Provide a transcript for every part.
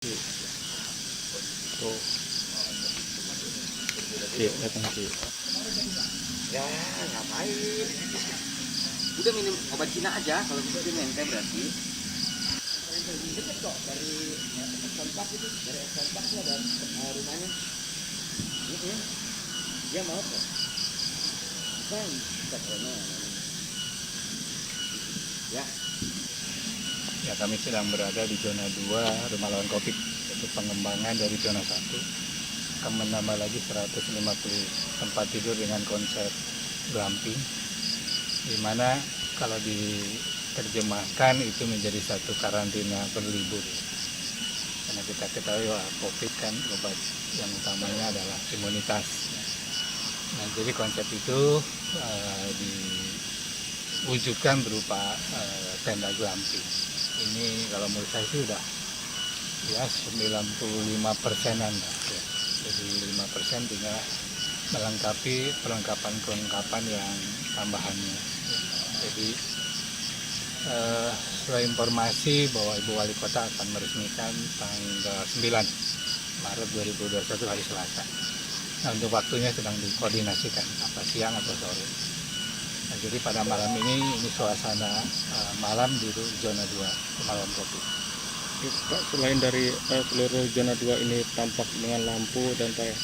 Tuh, Cik, datang Cik. Ya ngapain, udah minum obat Cina aja kalau bisa mente berarti deket kok dari Eksonpak itu, dari Eksonpak tuh ada rumahnya. Dia mau kok, bukan dekat Rono ya. Ya, kami sedang berada di zona 2 rumah lawan Covid, yaitu pengembangan dari zona 1 akan menambah lagi 150 tempat tidur dengan konsep glamping, di mana kalau diterjemahkan itu menjadi satu karantina berlibur, karena kita ketahui Covid kan obat yang utamanya adalah imunitas. Nah, jadi konsep itu diwujudkan berupa tenda glamping. Ini kalau menurut saya sih udah ya 95%-an lah ya. Jadi 5% tinggal melengkapi perlengkapan yang tambahannya ya. Jadi setelah informasi bahwa Ibu Wali Kota akan meresmikan tanggal 9 Maret 2021 hari Selasa. Nah, untuk waktunya sedang dikoordinasikan, apa siang atau sore. Nah, jadi pada malam ini suasana malam di zona 2 malam kopi. Pak, selain dari seluruh zona 2 ini tampak dengan lampu dan kayak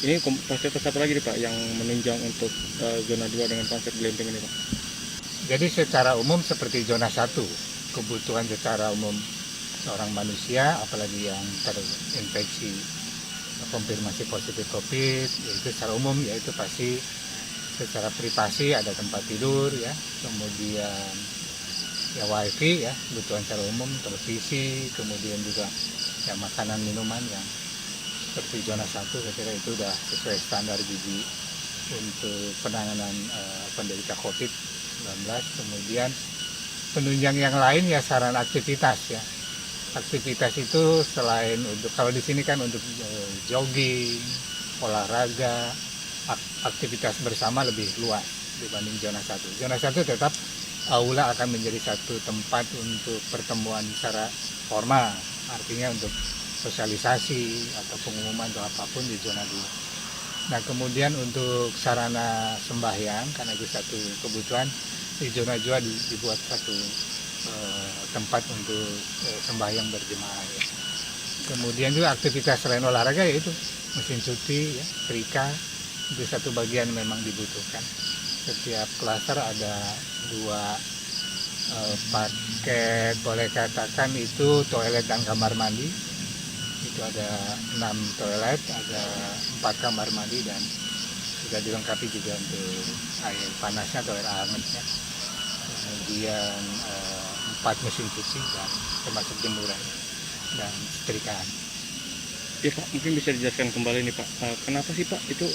ini fasilitas satu lagi nih Pak yang menunjang untuk zona 2 dengan konsep glamping ini Pak. Jadi secara umum seperti zona 1, kebutuhan secara umum seorang manusia, apalagi yang terinfeksi konfirmasi positif COVID, yaitu secara umum yaitu pasti secara privasi ada tempat tidur ya, kemudian ya wifi ya, kebutuhan secara umum, televisi, kemudian juga ya makanan minuman yang seperti zona 1 saya kira itu sudah sesuai standar gizi untuk penanganan penderita COVID-19. Kemudian penunjang yang lain ya sarana aktivitas ya. Aktivitas itu selain untuk, kalau di sini kan untuk jogging, olahraga, aktivitas bersama lebih luas dibanding zona 1. Zona 1 tetap aula akan menjadi satu tempat untuk pertemuan secara formal, artinya untuk sosialisasi atau pengumuman atau apapun di zona 2. Nah, kemudian untuk sarana sembahyang, karena itu satu kebutuhan, di zona 2 dibuat satu tempat untuk sembahyang berjemaah ya. Kemudian juga aktivitas selain olahraga yaitu mesin cuci ya, setrika, itu satu bagian memang dibutuhkan. Setiap klaster ada 2 paket, boleh katakan itu toilet dan kamar mandi. Itu ada 6 toilet, ada 4 kamar mandi, dan sudah dilengkapi juga untuk air panasnya atau air hangatnya. Kemudian 4 mesin cuci dan termasuk jemuran dan setrikaan. Ya Pak, mungkin bisa dijelaskan kembali nih Pak, kenapa sih Pak itu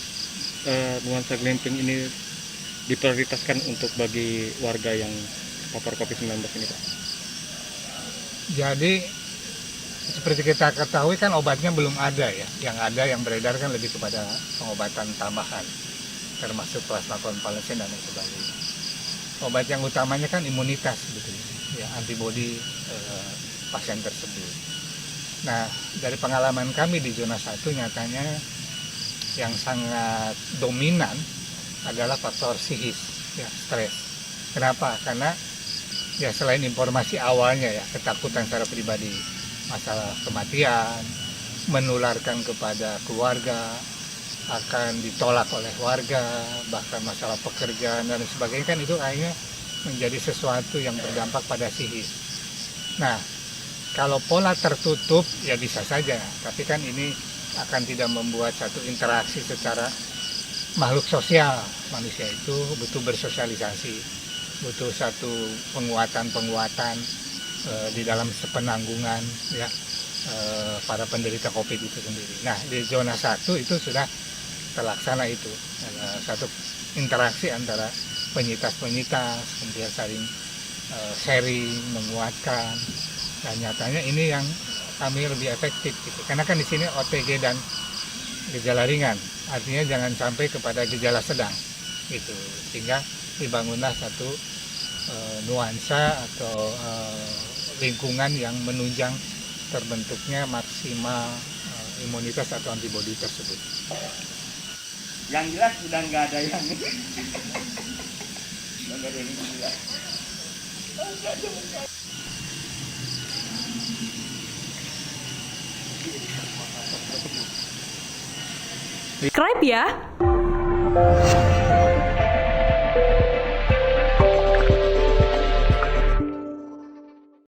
nuansa glamping ini diprioritaskan untuk bagi warga yang terpapar COVID-19 ini Pak? Jadi seperti kita ketahui kan obatnya belum ada ya. Yang ada yang beredar kan lebih kepada pengobatan tambahan, termasuk plasma konvalesen dan lain sebagainya. Obat yang utamanya kan imunitas gitu ya, antibodi pasien tersebut. Nah, dari pengalaman kami di zona 1 nyatanya yang sangat dominan adalah faktor psikis ya, stres. Kenapa? Karena ya selain informasi awalnya ya, ketakutan secara pribadi, masalah kematian, menularkan kepada keluarga, akan ditolak oleh warga, bahkan masalah pekerjaan dan sebagainya, kan itu kayaknya menjadi sesuatu yang berdampak pada psikis. Nah, kalau pola tertutup ya bisa saja, tapi kan ini akan tidak membuat satu interaksi secara makhluk sosial. Manusia itu butuh bersosialisasi, butuh satu penguatan di dalam sepenanggungan ya para penderita COVID itu sendiri. Nah, di zona 1 itu sudah terlaksana itu, satu interaksi antara penyintas, kemudian saling sharing, menguatkan, dan nyatanya ini yang kami lebih efektif gitu. Karena kan di sini OTG dan gejala ringan, artinya jangan sampai kepada gejala sedang gitu, sehingga dibangunlah satu nuansa atau lingkungan yang menunjang terbentuknya menerima imunitas atau antibodi tersebut. Yang jelas sudah nggak ada yang udah nggak ada yang jelas. Subscribe ya.